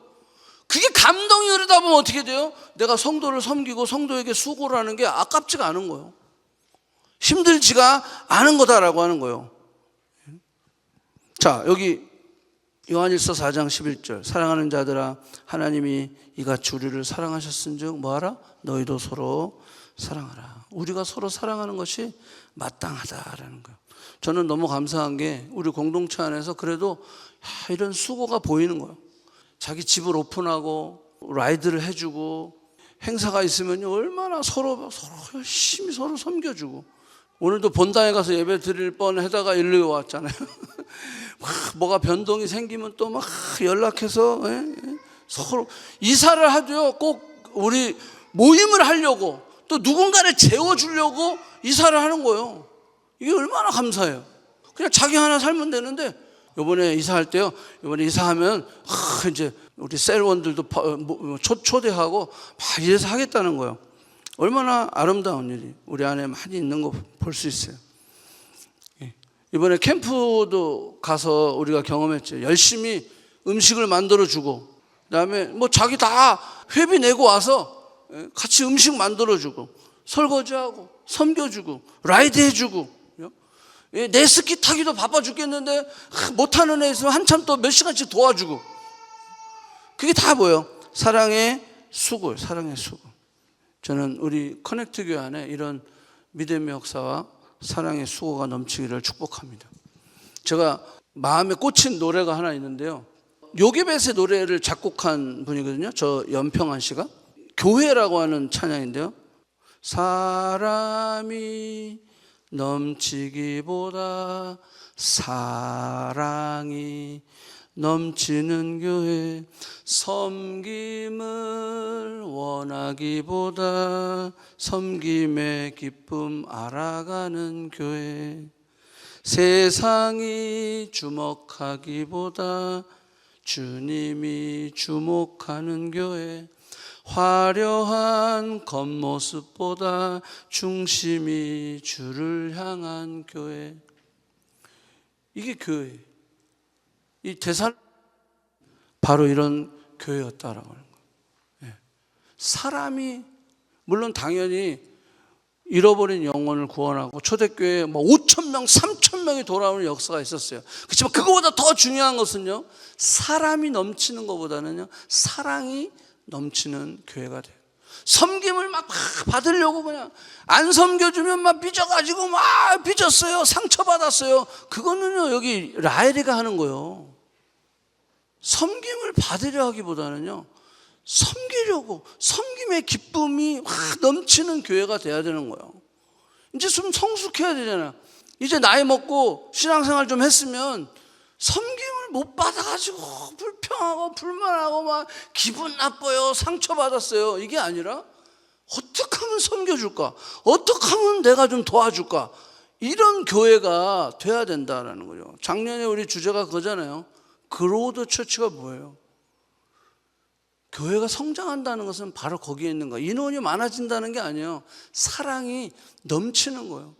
그게 감동이 흐르다 보면 어떻게 돼요? 내가 성도를 섬기고 성도에게 수고를 하는 게 아깝지가 않은 거예요. 힘들지가 않은 거다라고 하는 거예요. 자, 여기 요한일서 4장 11절, 사랑하는 자들아, 하나님이 이같이 우리를 사랑하셨은즉 뭐하라? 너희도 서로 사랑하라. 우리가 서로 사랑하는 것이 마땅하다라는 거예요. 저는 너무 감사한 게 우리 공동체 안에서 그래도 이런 수고가 보이는 거예요. 자기 집을 오픈하고 라이드를 해주고 행사가 있으면 얼마나 서로 열심히 서로 섬겨주고, 오늘도 본당에 가서 예배 드릴 뻔 하다가 일로 왔잖아요. 뭐가 변동이 생기면 또 막 연락해서 서로 이사를 하도요, 꼭 우리 모임을 하려고 또 누군가를 재워주려고 이사를 하는 거예요. 이게 얼마나 감사해요. 그냥 자기 하나 살면 되는데, 요번에 이사할 때요, 요번에 이사하면 이제 우리 셀원들도 초대하고 막 이래서 하겠다는 거예요. 얼마나 아름다운 일이 우리 안에 많이 있는 거 볼 수 있어요. 이번에 캠프도 가서 우리가 경험했죠. 열심히 음식을 만들어주고, 그다음에 뭐 자기 다 회비 내고 와서 같이 음식 만들어주고, 설거지하고, 섬겨주고, 라이드 해주고, 내 스키 타기도 바빠 죽겠는데 못하는 애 있으면 한참 또 몇 시간씩 도와주고, 그게 다 뭐예요? 사랑의 수고예요. 사랑의 수고. 저는 우리 커넥트 교회 안에 이런 믿음의 역사와 사랑의 수고가 넘치기를 축복합니다. 제가 마음에 꽂힌 노래가 하나 있는데요, 요게벳의 노래를 작곡한 분이거든요. 저 연평한 씨가. 교회라고 하는 찬양인데요, 사람이 넘치기보다 사랑이 넘치는 교회, 섬김을 원하기보다 섬김의 기쁨 알아가는 교회, 세상이 주목하기보다 주님이 주목하는 교회, 화려한 겉모습보다 중심이 주를 향한 교회. 이게 교회. 이 대살 바로 이런 교회였다라고 하는 거예요. 사람이 물론 당연히 잃어버린 영혼을 구원하고 초대교회에 5,000명, 3,000명이 돌아오는 역사가 있었어요. 그렇지만 그거보다 더 중요한 것은요, 사람이 넘치는 것보다는요, 사랑이 넘치는 교회가 돼요. 섬김을 막 받으려고 그냥 안 섬겨주면 막 삐져가지고 막 삐졌어요. 상처받았어요. 그거는요, 여기 라헬이가 하는 거예요. 섬김을 받으려 하기보다는요, 섬기려고, 섬김의 기쁨이 확 넘치는 교회가 돼야 되는 거예요. 이제 좀 성숙해야 되잖아요. 이제 나이 먹고 신앙생활 좀 했으면 섬김을 못 받아가지고 불평하고 불만하고 막 기분 나빠요, 상처받았어요, 이게 아니라 어떻게 하면 섬겨줄까, 어떻게 하면 내가 좀 도와줄까, 이런 교회가 돼야 된다는 거죠. 작년에 우리 주제가 그거잖아요. 그로우더 처치가 뭐예요? 교회가 성장한다는 것은 바로 거기에 있는 거예요. 인원이 많아진다는 게 아니에요. 사랑이 넘치는 거예요.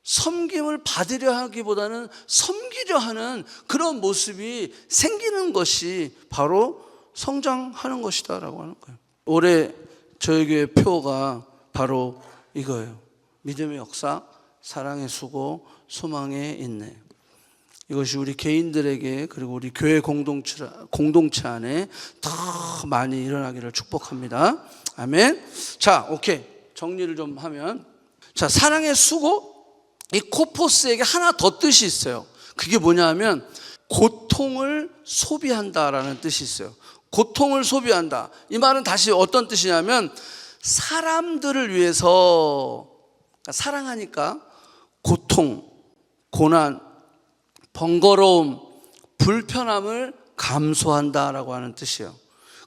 섬김을 받으려 하기보다는 섬기려 하는 그런 모습이 생기는 것이 바로 성장하는 것이다라고 하는 거예요. 올해 저희 교회 표가 바로 이거예요. 믿음의 역사, 사랑의 수고, 소망의 인내. 이것이 우리 개인들에게 그리고 우리 교회 공동체 안에 더 많이 일어나기를 축복합니다. 아멘. 자, 오케이. 정리를 좀 하면, 자, 사랑의 수고, 이 코포스에게 하나 더 뜻이 있어요. 그게 뭐냐 하면 고통을 소비한다라는 뜻이 있어요. 고통을 소비한다. 이 말은 다시 어떤 뜻이냐면 사람들을 위해서, 그러니까 사랑하니까 고통, 고난, 번거로움, 불편함을 감수한다라고 하는 뜻이에요.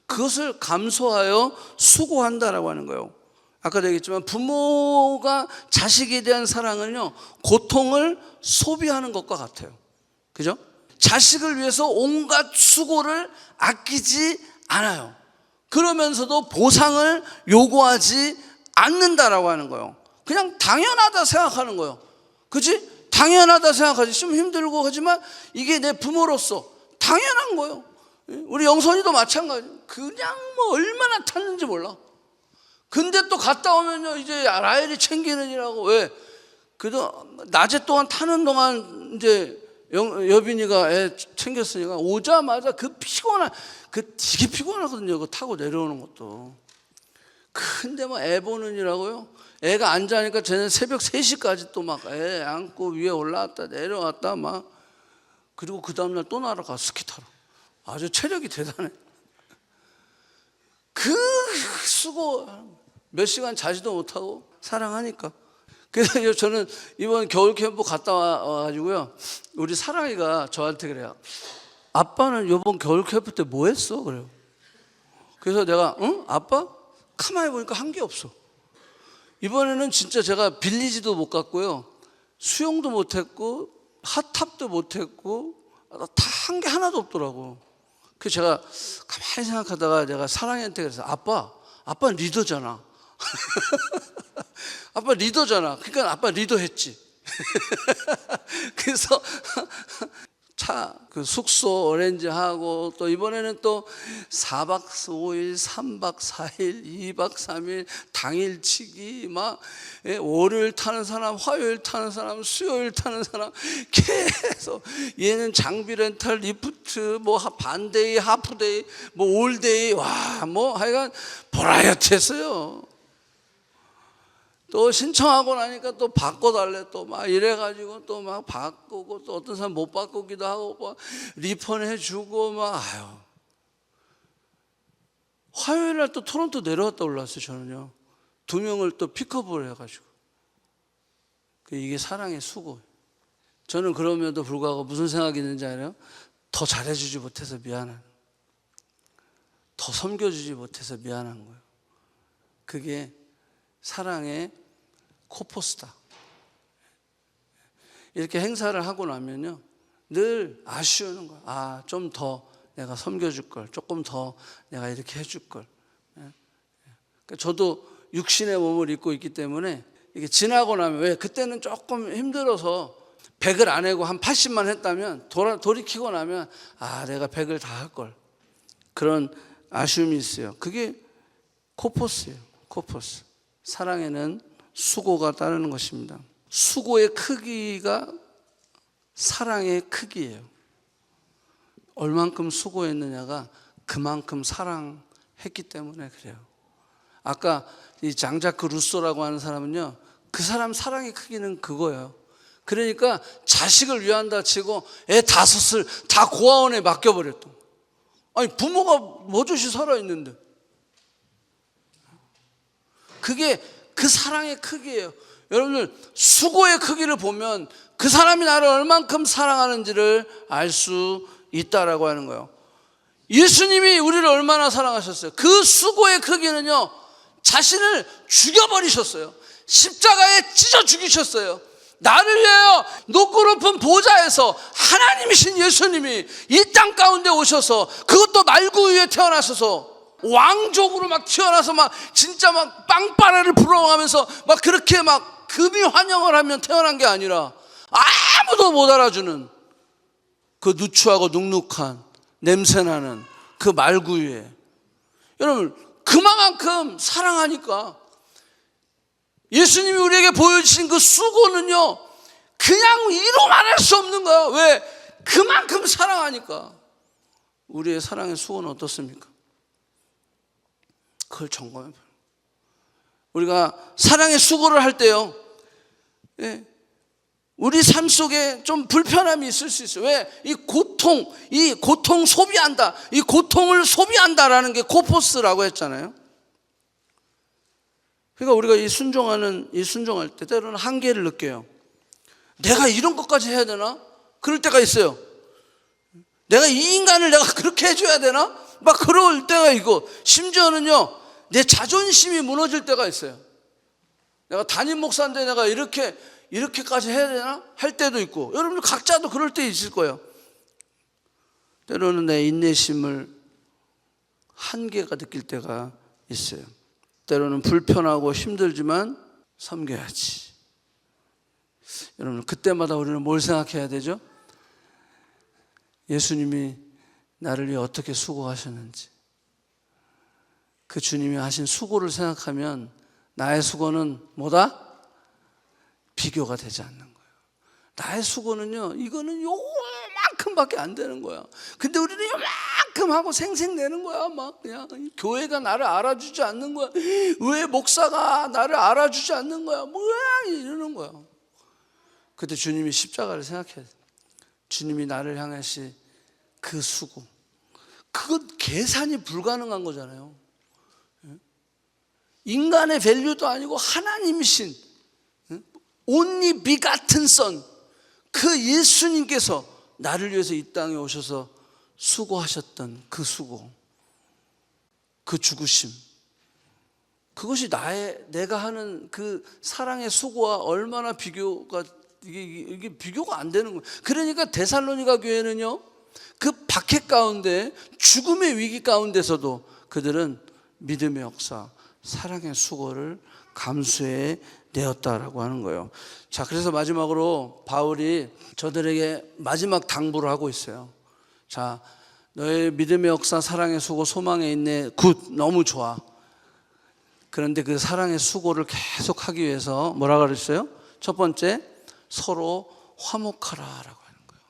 그것을 감수하여 수고한다라고 하는 거예요. 아까도 얘기했지만 부모가 자식에 대한 사랑은요, 고통을 소비하는 것과 같아요. 그죠? 자식을 위해서 온갖 수고를 아끼지 않아요. 그러면서도 보상을 요구하지 않는다라고 하는 거예요. 그냥 당연하다 생각하는 거예요. 그치? 당연하다 생각하지. 좀 힘들고 하지만 이게 내 부모로서 당연한 거예요. 우리 영선이도 마찬가지. 그냥 뭐 얼마나 탔는지 몰라. 근데 또 갔다 오면요, 이제 라헬이 챙기느니라고. 왜? 그래도 낮에 동안 타는 동안 이제 여빈이가 애 챙겼으니까 오자마자 그 되게 피곤하거든요. 그거 타고 내려오는 것도. 근데 뭐 애 보느니라고요. 애가 안 자니까 쟤는 새벽 3시까지 또 막 애 안고 위에 올라왔다 내려왔다 막. 그리고 그 다음날 또 날아가 스키 타러. 아주 체력이 대단해. 그 수고 몇 시간 자지도 못하고 사랑하니까. 그래서 저는 이번 겨울 캠프 갔다 와가지고요, 우리 사랑이가 저한테 그래요. 아빠는 이번 겨울 캠프 때 뭐 했어? 그래요. 그래서 내가 응? 아빠? 가만히 보니까 한 게 없어. 이번에는 진짜 제가 빌리지도 못 갔고요, 수영도 못 했고 핫탑도 못 했고 다 한 게 하나도 없더라고. 그래서 제가 가만히 생각하다가 내가 사랑이한테 그래서 아빠는 리더잖아. 아빠 리더잖아. 그러니까 아빠 리더했지. 그래서 그 숙소 어렌지하고 또 이번에는 또 4박 5일, 3박 4일, 2박 3일 당일치기 막 월요일 타는 사람, 화요일 타는 사람, 수요일 타는 사람 계속 얘는 장비 렌탈, 리프트, 뭐 반데이, 하프데이, 뭐 올데이, 와, 뭐 하여간 버라이어티 했어요. 또 신청하고 나니까 또 바꿔달래 또 막 이래가지고 또 막 바꾸고 또 어떤 사람 못 바꾸기도 하고 뭐 리펀 해주고 막 아유. 화요일 날 또 토론토 내려갔다 올라왔어요. 저는요 2명을 또 픽업을 해가지고. 이게 사랑의 수고. 저는 그럼에도 불구하고 무슨 생각이 있는지 알아요? 더 잘해주지 못해서 미안한, 더 섬겨주지 못해서 미안한 거예요. 그게 사랑의 코포스다. 이렇게 행사를 하고 나면요 늘 아쉬우는 거예요. 아, 좀 더 내가 섬겨줄 걸, 조금 더 내가 이렇게 해줄 걸. 그러니까 저도 육신의 몸을 입고 있기 때문에 이게 지나고 나면, 왜 그때는 조금 힘들어서 100을 안 하고 한 80만 했다면 돌이키고 나면 아, 내가 100을 다 할 걸. 그런 아쉬움이 있어요. 그게 코포스예요. 코포스. 사랑에는 수고가 따르는 것입니다. 수고의 크기가 사랑의 크기예요. 얼만큼 수고했느냐가 그만큼 사랑했기 때문에 그래요. 아까 이 장자크 루소라고 하는 사람은요, 그 사람 사랑의 크기는 그거예요. 그러니까 자식을 위한다 치고 애 5을 다 고아원에 맡겨버렸던. 아니 부모가 머저씨 살아있는데. 그게 그 사랑의 크기예요. 여러분들 수고의 크기를 보면 그 사람이 나를 얼만큼 사랑하는지를 알 수 있다라고 하는 거예요. 예수님이 우리를 얼마나 사랑하셨어요. 그 수고의 크기는요, 자신을 죽여버리셨어요. 십자가에 찢어 죽이셨어요. 나를 위하여 높고 높은 보좌에서 하나님이신 예수님이 이 땅 가운데 오셔서, 그것도 말구 위에 태어나셔서 왕족으로 막 튀어나서 막 진짜 막 빵빠레를 불어가면서 막 그렇게 막 금이 환영을 하면 태어난 게 아니라 아무도 못 알아주는 그 누추하고 눅눅한 냄새나는 그 말구유에, 여러분 그만큼 사랑하니까 예수님이 우리에게 보여주신 그 수고는요 그냥 이루 말할 수 없는 거야. 왜? 그만큼 사랑하니까. 우리의 사랑의 수고는 어떻습니까? 그걸 점검해 봐요. 우리가 사랑의 수고를 할 때요, 우리 삶 속에 좀 불편함이 있을 수 있어요. 왜? 이 고통 소비한다. 이 고통을 소비한다라는 게 코포스라고 했잖아요. 그러니까 우리가 이 순종할 때 때로는 한계를 느껴요. 내가 이런 것까지 해야 되나? 그럴 때가 있어요. 내가 이 인간을 내가 그렇게 해줘야 되나? 막 그럴 때가 있고, 심지어는요 내 자존심이 무너질 때가 있어요. 내가 담임 목사인데 내가 이렇게까지 해야 되나? 할 때도 있고, 여러분들 각자도 그럴 때 있을 거예요. 때로는 내 인내심을 한계가 느낄 때가 있어요. 때로는 불편하고 힘들지만 섬겨야지. 여러분 그때마다 우리는 뭘 생각해야 되죠? 예수님이 나를 위해 어떻게 수고하셨는지, 그 주님이 하신 수고를 생각하면 나의 수고는 뭐다? 비교가 되지 않는 거예요. 나의 수고는요, 이거는 요만큼밖에 안 되는 거야. 근데 우리는 요만큼 하고 생색내는 거야. 막 그냥 교회가 나를 알아주지 않는 거야. 왜 목사가 나를 알아주지 않는 거야? 뭐야 이러는 거야. 그때 주님이 십자가를 생각해야 돼. 주님이 나를 향하신 그 수고, 그건 계산이 불가능한 거잖아요. 인간의 밸류도 아니고 하나님이신 only begotten son, 그 예수님께서 나를 위해서 이 땅에 오셔서 수고하셨던 그 수고, 그 죽으심, 그것이 내가 하는 그 사랑의 수고와 얼마나 이게 비교가 안 되는 거예요. 그러니까 데살로니가 교회는요, 그 박해 가운데, 죽음의 위기 가운데서도 그들은 믿음의 역사, 사랑의 수고를 감수해 내었다라고 하는 거예요. 자, 그래서 마지막으로 바울이 저들에게 마지막 당부를 하고 있어요. 자, 너의 믿음의 역사, 사랑의 수고, 소망에 있네. 굿, 너무 좋아. 그런데 그 사랑의 수고를 계속 하기 위해서 뭐라 그랬어요? 첫 번째, 서로 화목하라라고 하는 거예요.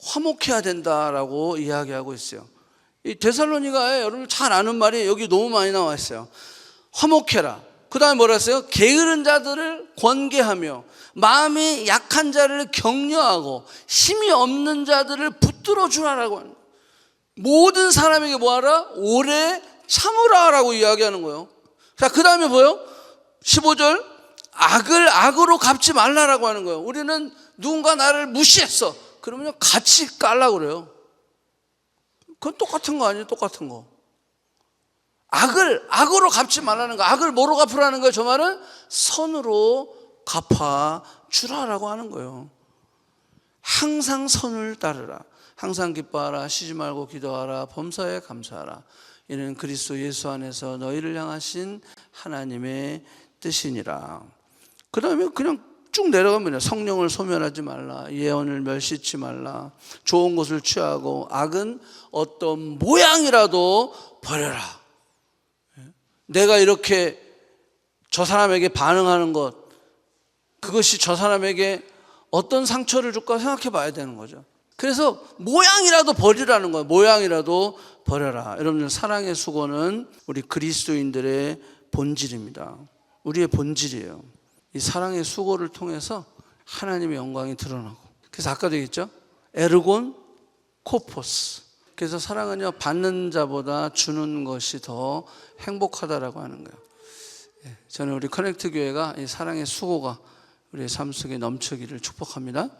화목해야 된다라고 이야기하고 있어요. 이 데살로니가에 여러분 잘 아는 말이 여기 너무 많이 나와 있어요. 화목해라. 그 다음에 뭐라 했어요? 게으른 자들을 권계하며 마음이 약한 자를 격려하고 힘이 없는 자들을 붙들어 주라라고 하는 거예요. 모든 사람에게 뭐하라? 오래 참으라라고 이야기하는 거예요. 자, 그 다음에 뭐예요? 15절, 악을 악으로 갚지 말라라고 하는 거예요. 우리는 누군가 나를 무시했어. 그러면 같이 깔라고 그래요. 그건 똑같은 거 아니에요? 똑같은 거. 악을 악으로 갚지 말라는 거. 악을 뭐로 갚으라는 거예요? 저 말은 선으로 갚아 주라라고 하는 거예요. 항상 선을 따르라. 항상 기뻐하라. 쉬지 말고 기도하라. 범사에 감사하라. 이는 그리스도 예수 안에서 너희를 향하신 하나님의 뜻이니라. 그 다음에 그냥 쭉 내려가면 성령을 소멸하지 말라. 예언을 멸시치 말라. 좋은 것을 취하고 악은 어떤 모양이라도 버려라. 내가 이렇게 저 사람에게 반응하는 것, 그것이 저 사람에게 어떤 상처를 줄까 생각해 봐야 되는 거죠. 그래서 모양이라도 버리라는 거예요. 모양이라도 버려라. 여러분들, 사랑의 수고는 우리 그리스도인들의 본질입니다. 우리의 본질이에요. 이 사랑의 수고를 통해서 하나님의 영광이 드러나고, 그래서 아까도 얘기했죠. 에르곤 코포스. 그래서 사랑은요, 받는 자보다 주는 것이 더 행복하다라고 하는 거예요. 저는 우리 커넥트 교회가 이 사랑의 수고가 우리의 삶 속에 넘치기를 축복합니다.